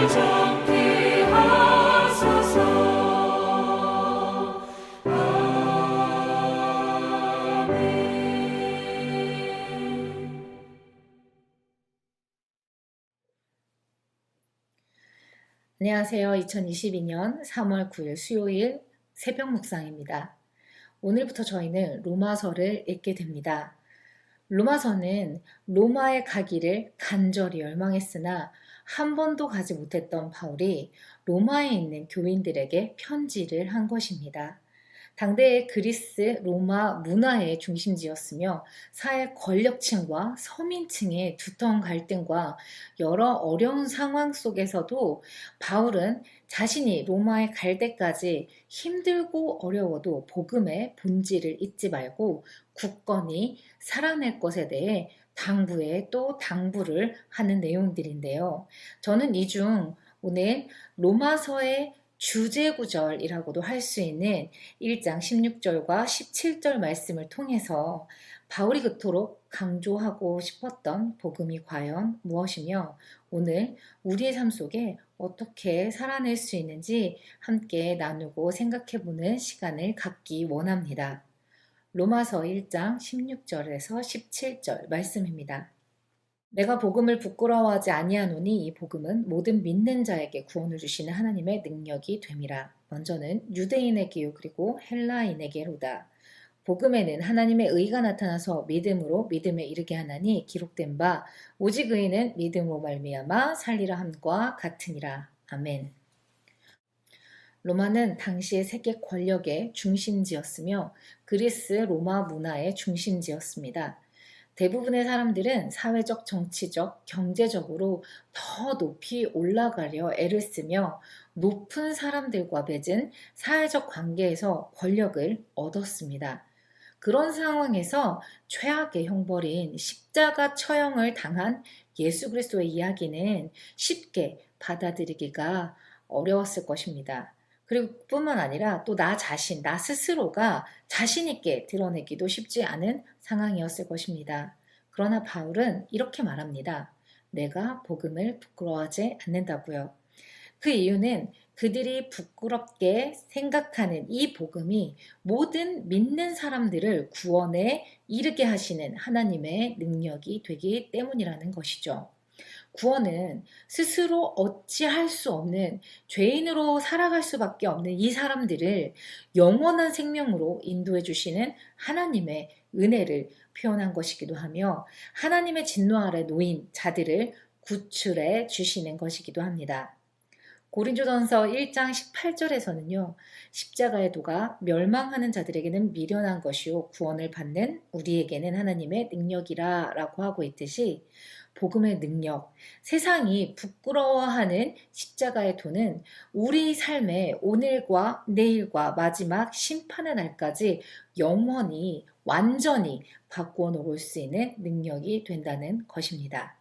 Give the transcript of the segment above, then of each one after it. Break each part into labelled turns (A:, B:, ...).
A: 정케 하소서.
B: 안녕하세요. 2022년 3월 9일 수요일 새벽 묵상입니다. 오늘부터 저희는 로마서를 읽게 됩니다. 로마서는 로마에 가기를 간절히 열망했으나 한 번도 가지 못했던 바울이 로마에 있는 교인들에게 편지를 한 것입니다. 당대의 그리스 로마 문화의 중심지였으며 사회 권력층과 서민층의 두터운 갈등과 여러 어려운 상황 속에서도 바울은 자신이 로마에 갈 때까지 힘들고 어려워도 복음의 본질을 잊지 말고 굳건히 살아낼 것에 대해 당부에 또 당부를 하는 내용들인데요. 저는 이 중 오늘 로마서의 주제구절이라고도 할 수 있는 1장 16절과 17절 말씀을 통해서 바울이 그토록 강조하고 싶었던 복음이 과연 무엇이며 오늘 우리의 삶 속에 어떻게 살아낼 수 있는지 함께 나누고 생각해보는 시간을 갖기 원합니다. 로마서 1장 16절에서 17절 말씀입니다. 내가 복음을 부끄러워하지 아니하노니 이 복음은 모든 믿는 자에게 구원을 주시는 하나님의 능력이 됨이라. 먼저는 유대인에게요 그리고 헬라인에게로다. 복음에는 하나님의 의가 나타나서 믿음으로 믿음에 이르게 하나니 기록된 바 오직 의인은 믿음으로 말미암아 살리라 함과 같으니라. 아멘. 로마는 당시의 세계 권력의 중심지였으며 그리스 로마 문화의 중심지였습니다. 대부분의 사람들은 사회적, 정치적, 경제적으로 더 높이 올라가려 애를 쓰며 높은 사람들과 맺은 사회적 관계에서 권력을 얻었습니다. 그런 상황에서 최악의 형벌인 십자가 처형을 당한 예수 그리스도의 이야기는 쉽게 받아들이기가 어려웠을 것입니다. 그리고 뿐만 아니라 또 나 자신, 나 스스로가 자신 있게 드러내기도 쉽지 않은 상황이었을 것입니다. 그러나 바울은 이렇게 말합니다. 내가 복음을 부끄러워하지 않는다고요. 그 이유는 그들이 부끄럽게 생각하는 이 복음이 모든 믿는 사람들을 구원에 이르게 하시는 하나님의 능력이 되기 때문이라는 것이죠. 구원은 스스로 어찌할 수 없는 죄인으로 살아갈 수밖에 없는 이 사람들을 영원한 생명으로 인도해 주시는 하나님의 은혜를 표현한 것이기도 하며 하나님의 진노 아래 놓인 자들을 구출해 주시는 것이기도 합니다. 고린도전서 1장 18절에서는요. 십자가의 도가 멸망하는 자들에게는 미련한 것이요 구원을 받는 우리에게는 하나님의 능력이라 라고 하고 있듯이 복음의 능력, 세상이 부끄러워하는 십자가의 도는 우리 삶의 오늘과 내일과 마지막 심판의 날까지 영원히 완전히 바꾸어 놓을 수 있는 능력이 된다는 것입니다.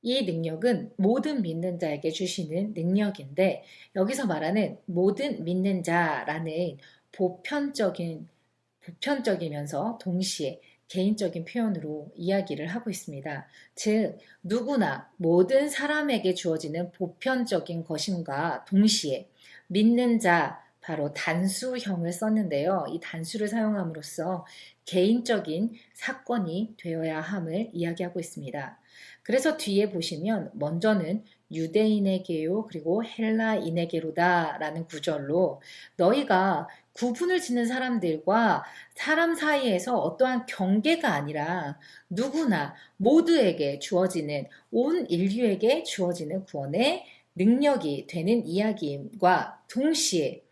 B: 이 능력은 모든 믿는 자에게 주시는 능력인데 여기서 말하는 모든 믿는 자라는 보편적이면서 동시에 개인적인 표현으로 이야기를 하고 있습니다. 즉 누구나 모든 사람에게 주어지는 보편적인 것임과 동시에 믿는 자 바로 단수형을 썼는데요. 이 단수를 사용함으로써 개인적인 사건이 되어야 함을 이야기하고 있습니다. 그래서 뒤에 보시면 먼저는 유대인에게요 그리고 헬라인에게로다 라는 구절로 너희가 구분을 짓는 사람들과 사람 사이에서 어떠한 경계가 아니라 누구나 모두에게 주어지는 온 인류에게 주어지는 구원의 능력이 되는 이야기와 동시에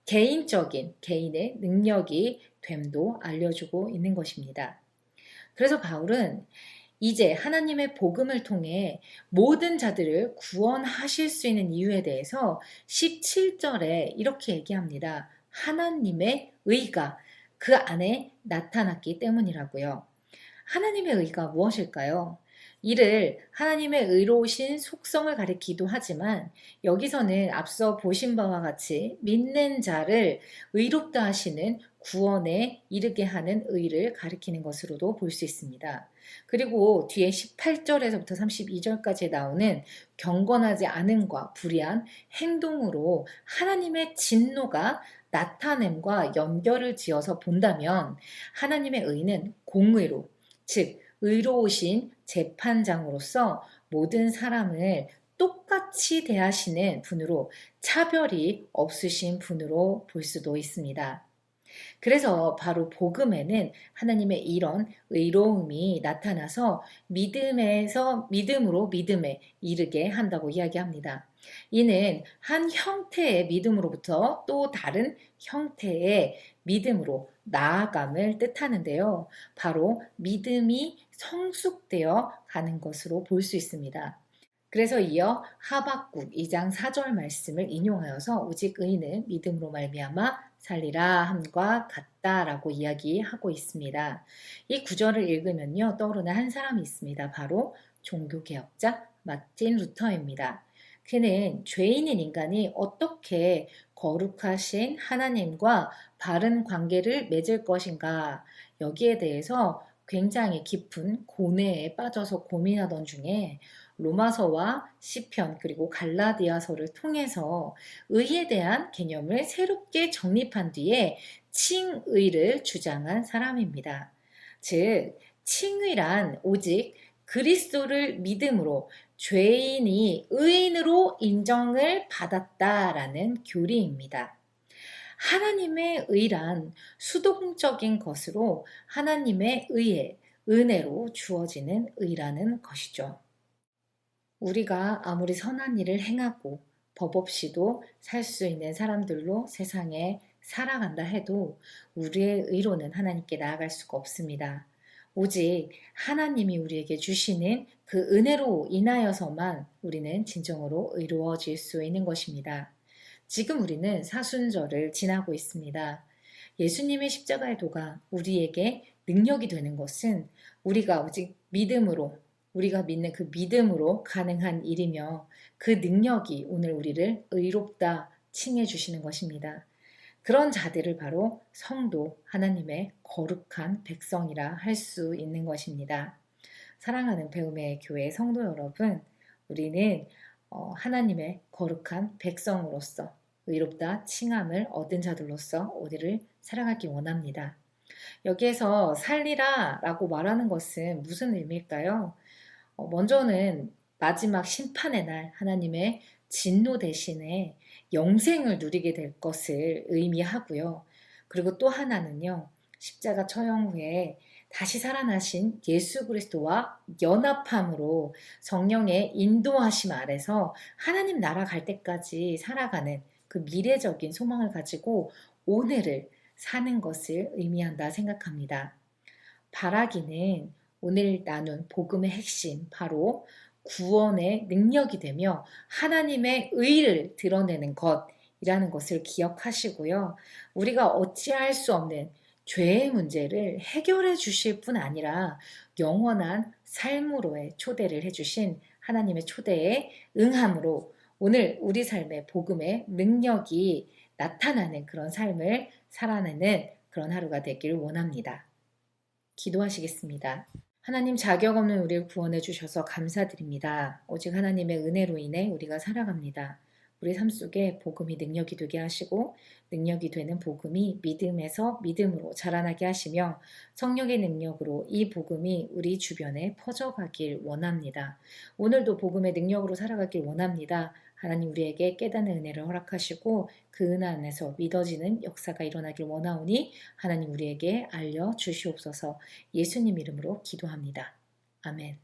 B: 개인의 능력이 됨도 알려주고 있는 것입니다. 그래서 바울은 이제 하나님의 복음을 통해 모든 자들을 구원하실 수 있는 이유에 대해서 17절에 이렇게 얘기합니다. 하나님의 의가 그 안에 나타났기 때문이라고요. 하나님의 의가 무엇일까요? 이를 하나님의 의로우신 속성을 가리키기도 하지만 여기서는 앞서 보신 바와 같이 믿는 자를 의롭다 하시는 구원에 이르게 하는 의를 가리키는 것으로도 볼 수 있습니다. 그리고 뒤에 18절에서부터 32절까지 나오는 경건하지 않음과 불의한 행동으로 하나님의 진노가 나타냄과 연결을 지어서 본다면 하나님의 의는 공의로, 즉 의로우신 재판장으로서 모든 사람을 똑같이 대하시는 분으로 차별이 없으신 분으로 볼 수도 있습니다. 그래서 바로 복음에는 하나님의 이런 의로움이 나타나서 믿음에서 믿음으로 믿음에 이르게 한다고 이야기합니다. 이는 한 형태의 믿음으로부터 또 다른 형태의 믿음으로 나아감을 뜻하는데요. 바로 믿음이 성숙되어 가는 것으로 볼 수 있습니다. 그래서 이어 하박국 2장 4절 말씀을 인용하여서 오직 의인은 믿음으로 말미암아 살리라 함과 같다라고 이야기하고 있습니다. 이 구절을 읽으면요 떠오르는 한 사람이 있습니다. 바로 종교개혁자 마틴 루터입니다. 그는 죄인인 인간이 어떻게 거룩하신 하나님과 바른 관계를 맺을 것인가 여기에 대해서 굉장히 깊은 고뇌에 빠져서 고민하던 중에 로마서와 시편 그리고 갈라디아서를 통해서 의에 대한 개념을 새롭게 정립한 뒤에 칭의를 주장한 사람입니다. 즉 칭의란 오직 그리스도를 믿음으로 죄인이 의인으로 인정을 받았다라는 교리입니다. 하나님의 의란 수동적인 것으로 하나님의 의에 은혜로 주어지는 의라는 것이죠. 우리가 아무리 선한 일을 행하고 법 없이도 살 수 있는 사람들로 세상에 살아간다 해도 우리의 의로는 하나님께 나아갈 수가 없습니다. 오직 하나님이 우리에게 주시는 그 은혜로 인하여서만 우리는 진정으로 의로워질 수 있는 것입니다. 지금 우리는 사순절을 지나고 있습니다. 예수님의 십자가의 도가 우리에게 능력이 되는 것은 우리가 오직 믿음으로 우리가 믿는 그 믿음으로 가능한 일이며 그 능력이 오늘 우리를 의롭다 칭해 주시는 것입니다. 그런 자들을 바로 성도 하나님의 거룩한 백성이라 할 수 있는 것입니다. 사랑하는 배움의 교회 성도 여러분, 우리는 하나님의 거룩한 백성으로서 의롭다 칭함을 얻은 자들로서 우리를 살아가기 원합니다. 여기에서 살리라 라고 말하는 것은 무슨 의미일까요? 먼저는 마지막 심판의 날 하나님의 진노 대신에 영생을 누리게 될 것을 의미하고요. 그리고 또 하나는요. 십자가 처형 후에 다시 살아나신 예수 그리스도와 연합함으로 성령의 인도하심 아래서 하나님 나라 갈 때까지 살아가는 그 미래적인 소망을 가지고 오늘을 사는 것을 의미한다 생각합니다. 바라기는 오늘 나눈 복음의 핵심 바로 구원의 능력이 되며 하나님의 의를 드러내는 것이라는 것을 기억하시고요. 우리가 어찌할 수 없는 죄의 문제를 해결해 주실 뿐 아니라 영원한 삶으로의 초대를 해주신 하나님의 초대에 응함으로 오늘 우리 삶의 복음의 능력이 나타나는 그런 삶을 살아내는 그런 하루가 되길 원합니다. 기도하시겠습니다. 하나님 자격 없는 우리를 구원해 주셔서 감사드립니다. 오직 하나님의 은혜로 인해 우리가 살아갑니다. 우리 삶 속에 복음이 능력이 되게 하시고 능력이 되는 복음이 믿음에서 믿음으로 자라나게 하시며 성령의 능력으로 이 복음이 우리 주변에 퍼져가길 원합니다. 오늘도 복음의 능력으로 살아가길 원합니다. 하나님 우리에게 깨닫는 은혜를 허락하시고 그 은혜 안에서 믿어지는 역사가 일어나길 원하오니 하나님 우리에게 알려주시옵소서. 예수님 이름으로 기도합니다. 아멘.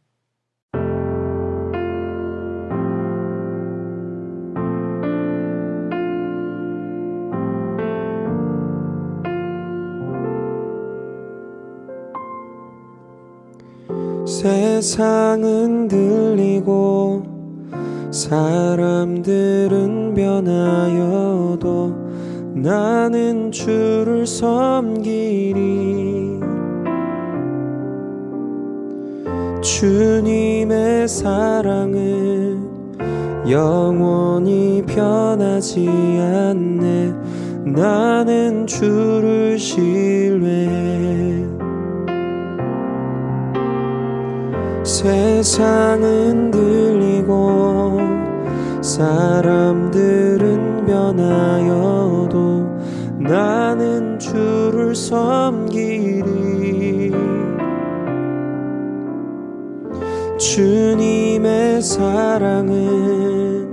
C: 세상은 들리고 사람들은 변하여도 나는 주를 섬기리. 주님의 사랑은 영원히 변하지 않네. 나는 주를 신뢰해. 세상은 들리고 사람들은 변하여도 나는 주를 섬기리. 주님의 사랑은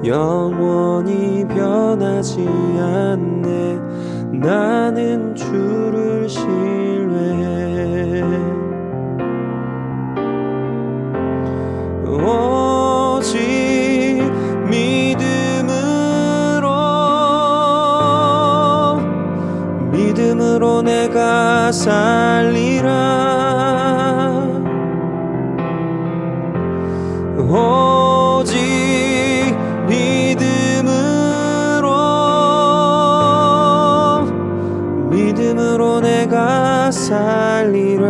C: 영원히 변하지 않네. 나는 주를 신뢰해. 오직 믿음으로 내가 살리라. 오직 믿음으로 내가 살리라.